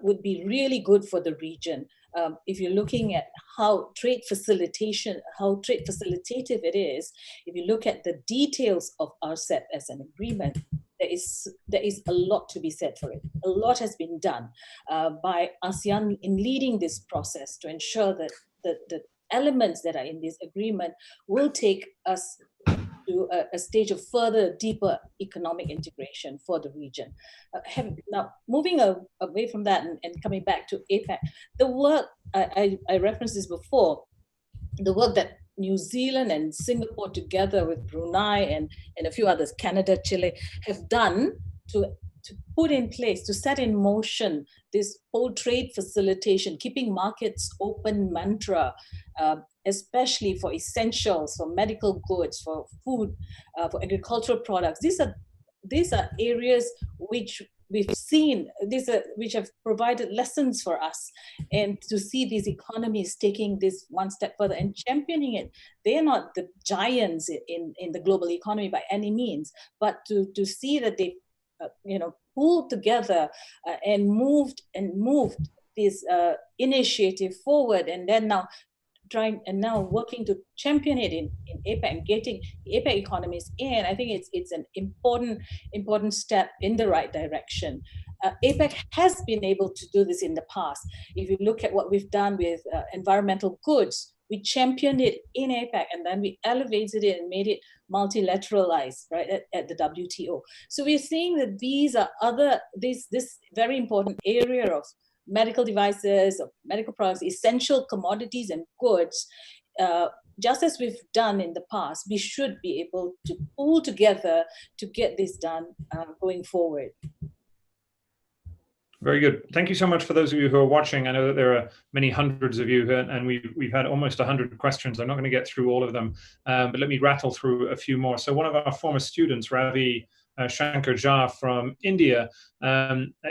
would be really good for the region. If you're looking at how trade facilitative it is, if you look at the details of RCEP as an agreement, there is a lot to be said for it. A lot has been done by ASEAN in leading this process to ensure that the elements that are in this agreement will take us to a stage of further, deeper economic integration for the region. Now, moving away from that and coming back to APEC, the work, I referenced this before, the work that New Zealand and Singapore together with Brunei and a few others, Canada, Chile, have done to put in place, to set in motion this whole trade facilitation, keeping markets open mantra, especially for essentials, for medical goods, for food, for agricultural products. These are areas which we've seen, which have provided lessons for us. And to see these economies taking this one step further and championing it, they are not the giants in the global economy by any means, but to see that they pulled together and moved this initiative forward, and then now working to champion it in APEC and getting APEC economies in. I think it's an important step in the right direction. APEC has been able to do this in the past. If you look at what we've done with environmental goods, we championed it in APEC, and then we elevated it and made it multilateralized, right, at the WTO. So we're seeing that these are this very important area of medical devices, of medical products, essential commodities and goods, just as we've done in the past, we should be able to pull together to get this done going forward. Very good. Thank you so much for those of you who are watching. I know that there are many hundreds of you here, and we've had almost 100 questions. I'm not going to get through all of them, but let me rattle through a few more. So one of our former students, Ravi Shankar Jha from India,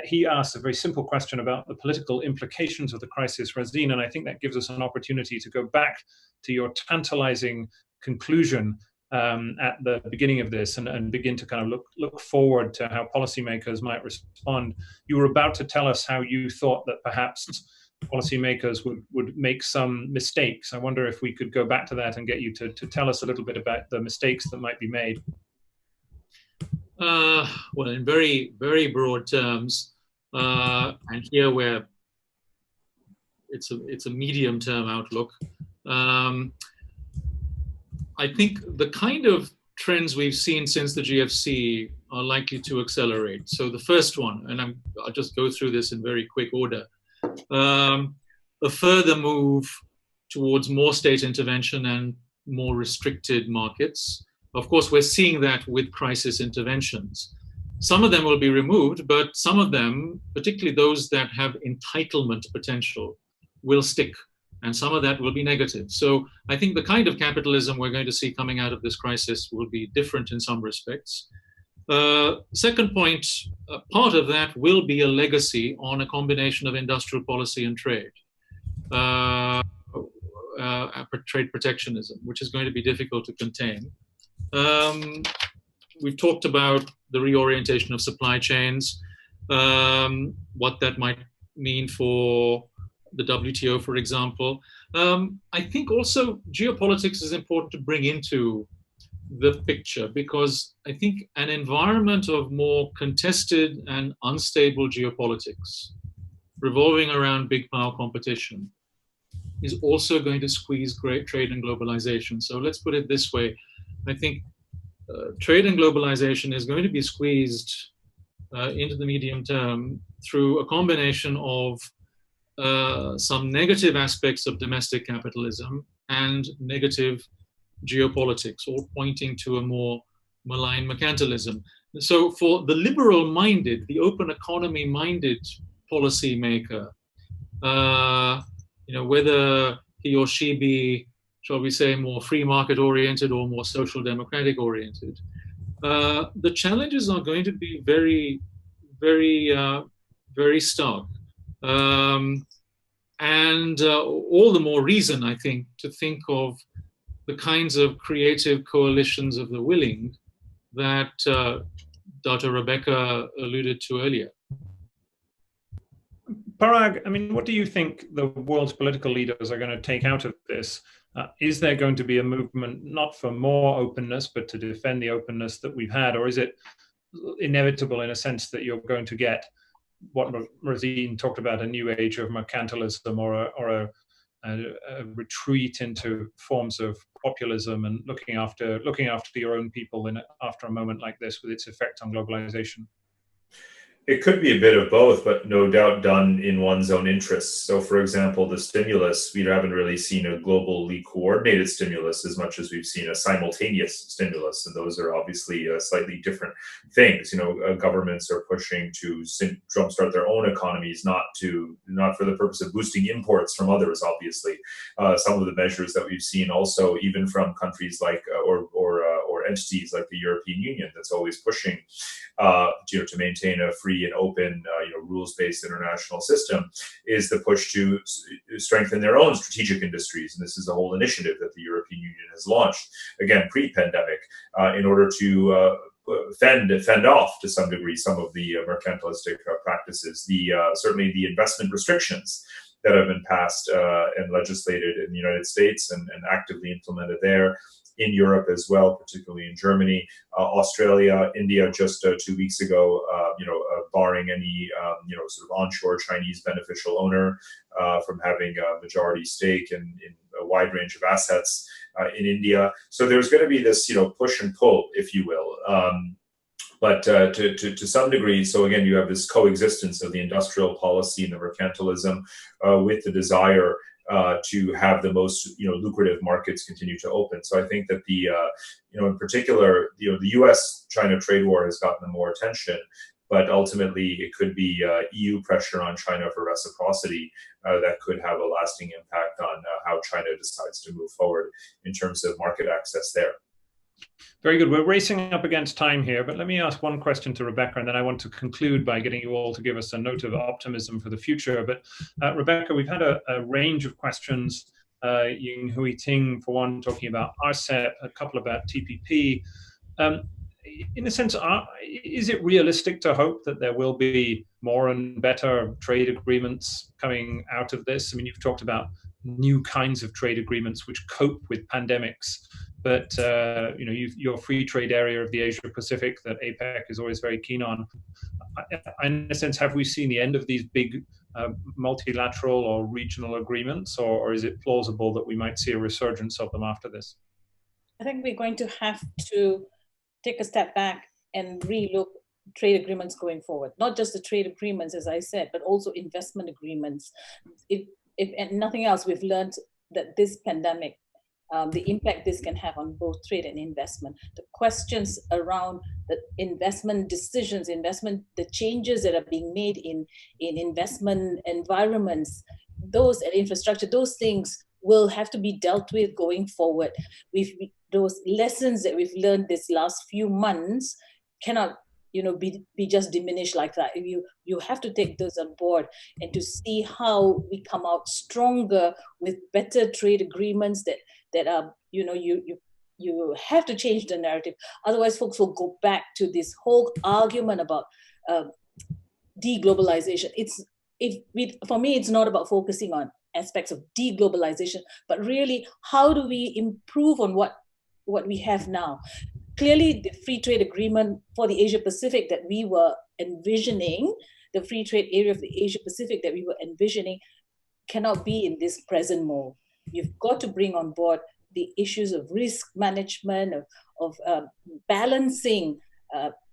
he asked a very simple question about the political implications of the crisis, Razeen, and I think that gives us an opportunity to go back to your tantalizing conclusion at the beginning of this and begin to kind of look forward to how policymakers might respond. You were about to tell us how you thought that perhaps policymakers would make some mistakes. I wonder if we could go back to that and get you to tell us a little bit about the mistakes that might be made. Well, in very, very broad terms, and here where it's a medium-term outlook, I think the kind of trends we've seen since the GFC are likely to accelerate. So the first one, and I'll just go through this in very quick order, a further move towards more state intervention and more restricted markets. Of course, we're seeing that with crisis interventions. Some of them will be removed, but some of them, particularly those that have entitlement potential, will stick. And some of that will be negative. So I think the kind of capitalism we're going to see coming out of this crisis will be different in some respects. Second point, part of that will be a legacy on a combination of industrial policy and trade. Trade protectionism, which is going to be difficult to contain. We've talked about the reorientation of supply chains, what that might mean for the WTO, for example. I think also geopolitics is important to bring into the picture, because I think an environment of more contested and unstable geopolitics revolving around big power competition is also going to squeeze great trade and globalization. So let's put it this way. I think trade and globalization is going to be squeezed into the medium term through a combination of some negative aspects of domestic capitalism and negative geopolitics, all pointing to a more malign mercantilism. So for the liberal-minded, the open economy-minded policymaker, whether he or she be, shall we say, more free market-oriented or more social democratic-oriented, the challenges are going to be very, very, very stark. And all the more reason, I think, to think of the kinds of creative coalitions of the willing that Dr. Rebecca alluded to earlier. Parag, I mean, what do you think the world's political leaders are going to take out of this? Is there going to be a movement not for more openness, but to defend the openness that we've had? Or is it inevitable in a sense that you're going to get what Razeen talked about, a new age of mercantilism or a retreat into forms of populism and looking after your own people after a moment like this with its effect on globalization? It could be a bit of both, but no doubt done in one's own interests. So, for example, the stimulus, we haven't really seen a globally coordinated stimulus as much as we've seen a simultaneous stimulus. And those are obviously slightly different things. Governments are pushing to jumpstart their own economies, not for the purpose of boosting imports from others, obviously. Some of the measures that we've seen also, even from countries like, or entities like the European Union, that's always pushing to maintain a free and open, rules-based international system, is the push to strengthen their own strategic industries. And this is a whole initiative that the European Union has launched, again, pre-pandemic, in order to fend off to some degree some of the mercantilistic practices. Certainly the investment restrictions that have been passed and legislated in the United States and actively implemented there, in Europe as well, particularly in Germany, Australia, India, just 2 weeks ago, barring any, sort of onshore Chinese beneficial owner from having a majority stake in a wide range of assets in India. So there's going to be this, push and pull, if you will. But to some degree, so again, you have this coexistence of the industrial policy and the mercantilism with the desire to have the most lucrative markets continue to open. So I think that the in particular the U.S.-China trade war has gotten more attention, but ultimately it could be EU pressure on China for reciprocity that could have a lasting impact on how China decides to move forward in terms of market access there. Very good. We're racing up against time here, but let me ask one question to Rebecca, and then I want to conclude by getting you all to give us a note of optimism for the future. But Rebecca, we've had a range of questions. Ying Hui Ting, for one, talking about RCEP, a couple about TPP. In a sense, is it realistic to hope that there will be more and better trade agreements coming out of this? I mean, you've talked about new kinds of trade agreements which cope with pandemics. But your free trade area of the Asia Pacific that APEC is always very keen on. In a sense, have we seen the end of these big multilateral or regional agreements, or is it plausible that we might see a resurgence of them after this? I think we're going to have to take a step back and relook trade agreements going forward. Not just the trade agreements, as I said, but also investment agreements. If and nothing else, we've learned that this pandemic, the impact this can have on both trade and investment. The questions around the investment decisions, the changes that are being made in investment environments, those and infrastructure, those things will have to be dealt with going forward. Those lessons that we've learned this last few months cannot be just diminished like that. You have to take those on board and to see how we come out stronger with better trade agreements that are, you have to change the narrative. Otherwise, folks will go back to this whole argument about deglobalization. For me, it's not about focusing on aspects of deglobalization, but really, how do we improve on what we have now? Clearly, the free trade agreement for the Asia Pacific that we were envisioning, the free trade area of the Asia Pacific that we were envisioning, cannot be in this present mode. You've got to bring on board the issues of risk management, of balancing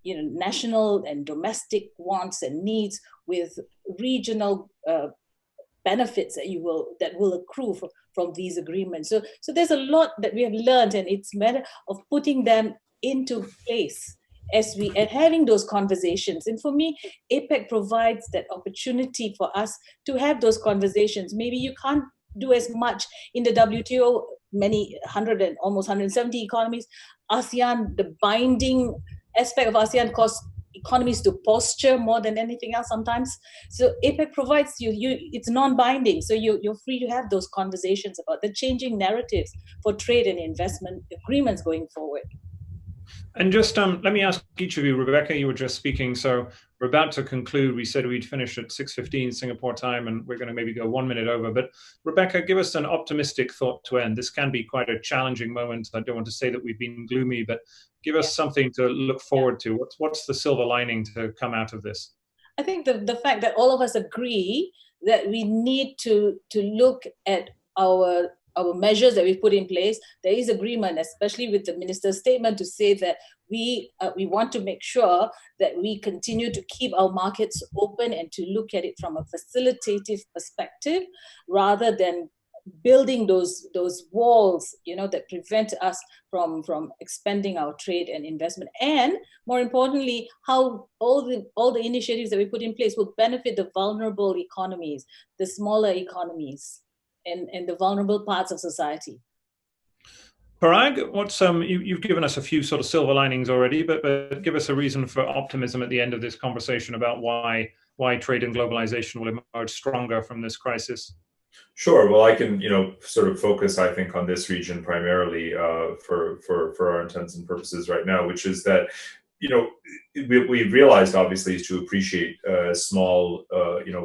national and domestic wants and needs with regional benefits that will accrue from these agreements. So there's a lot that we have learned, and it's a matter of putting them into place and having those conversations. And for me, APEC provides that opportunity for us to have those conversations. Maybe you can't do as much in the WTO, almost 170 economies. ASEAN, the binding aspect of ASEAN causes economies to posture more than anything else sometimes. So APEC provides it's non-binding. So you're free to have those conversations about the changing narratives for trade and investment agreements going forward. And just let me ask each of you, Rebecca, you were just speaking, so we're about to conclude. We said we'd finish at 6:15 Singapore time, and we're going to maybe go 1 minute over. But Rebecca, give us an optimistic thought to end. This can be quite a challenging moment. I don't want to say that we've been gloomy, but give us something to look forward to. What's the silver lining to come out of this? I think the fact that all of us agree that we need to look at our measures that we put in place. There is agreement, especially with the minister's statement, to say that we want to make sure that we continue to keep our markets open and to look at it from a facilitative perspective rather than building those walls, that prevent us from expanding our trade and investment. And more importantly, how all the initiatives that we put in place will benefit the vulnerable economies, the smaller economies, and the vulnerable parts of society. Parag, what's you've given us a few sort of silver linings already, but give us a reason for optimism at the end of this conversation about why trade and globalization will emerge stronger from this crisis. Sure. Well, I can, sort of focus, I think, on this region primarily for our intents and purposes right now, which is that, we've realized, obviously, is to appreciate small,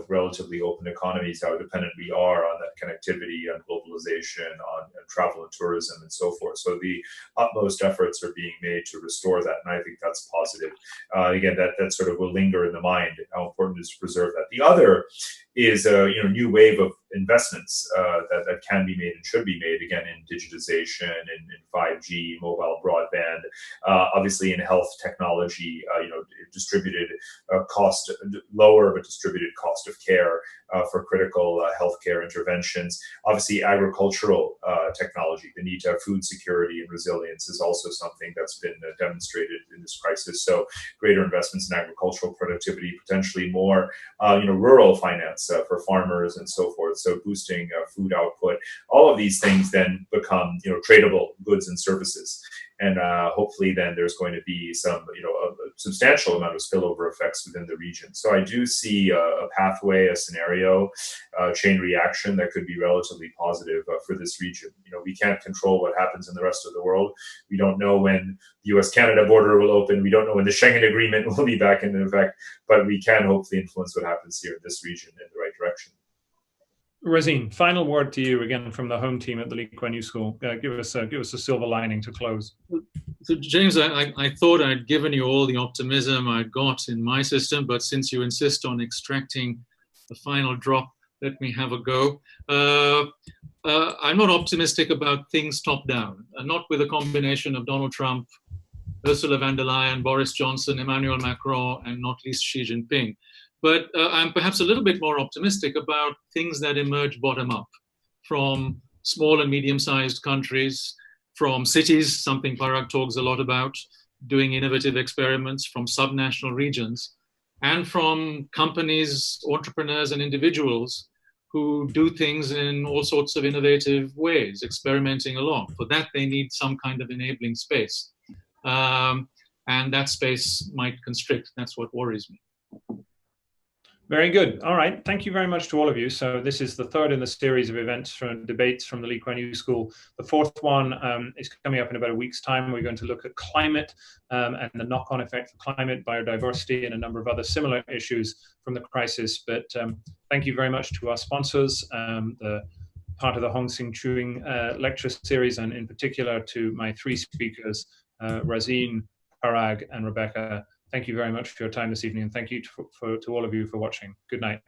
relatively open economies, how dependent we are on that connectivity, on globalization, on travel and tourism, and so forth. So the utmost efforts are being made to restore that, and I think that's positive. Again, that sort of will linger in the mind, how important it is to preserve that. The other is a new wave of investments that can be made and should be made, again, in digitization, in 5G, mobile broadband, obviously in health technology, distributed cost, lower but distributed cost of care for critical healthcare interventions. Obviously, agricultural technology, the need to have food security and resilience is also something that's been demonstrated in this crisis. So greater investments in agricultural productivity, potentially more, rural finance for farmers and so forth. So boosting food output. All of these things then become, tradable goods and services. And hopefully then there's going to be some, a substantial amount of spillover effects within the region. So I do see a pathway, a scenario, chain reaction that could be relatively positive for this region. We can't control what happens in the rest of the world. We don't know when the US-Canada border will open. We don't know when the Schengen Agreement will be back in effect, but we can hopefully influence what happens here in this region in the right direction. Razeen, final word to you again from the home team at the Lee Kuan Yew School. Give us a silver lining to close. So James, I thought I'd given you all the optimism I'd got in my system, but since you insist on extracting the final drop, let me have a go. I'm not optimistic about things top down, not with a combination of Donald Trump, Ursula von der Leyen, Boris Johnson, Emmanuel Macron, and not least Xi Jinping. But I'm perhaps a little bit more optimistic about things that emerge bottom up from small and medium-sized countries, from cities, something Parag talks a lot about, doing innovative experiments, from subnational regions, and from companies, entrepreneurs, and individuals who do things in all sorts of innovative ways, experimenting along. For that, they need some kind of enabling space. And that space might constrict. That's what worries me. Very good. All right. Thank you very much to all of you. So this is the third in the series of events from debates from the Lee Kuan Yew School. The fourth one is coming up in about a week's time. We're going to look at climate and the knock-on effect of climate, biodiversity, and a number of other similar issues from the crisis. But thank you very much to our sponsors, the part of the Hong Sing Chewing lecture series, and in particular to my three speakers, Razeen, Parag, and Rebecca. Thank you very much for your time this evening, and thank you to all of you for watching. Good night.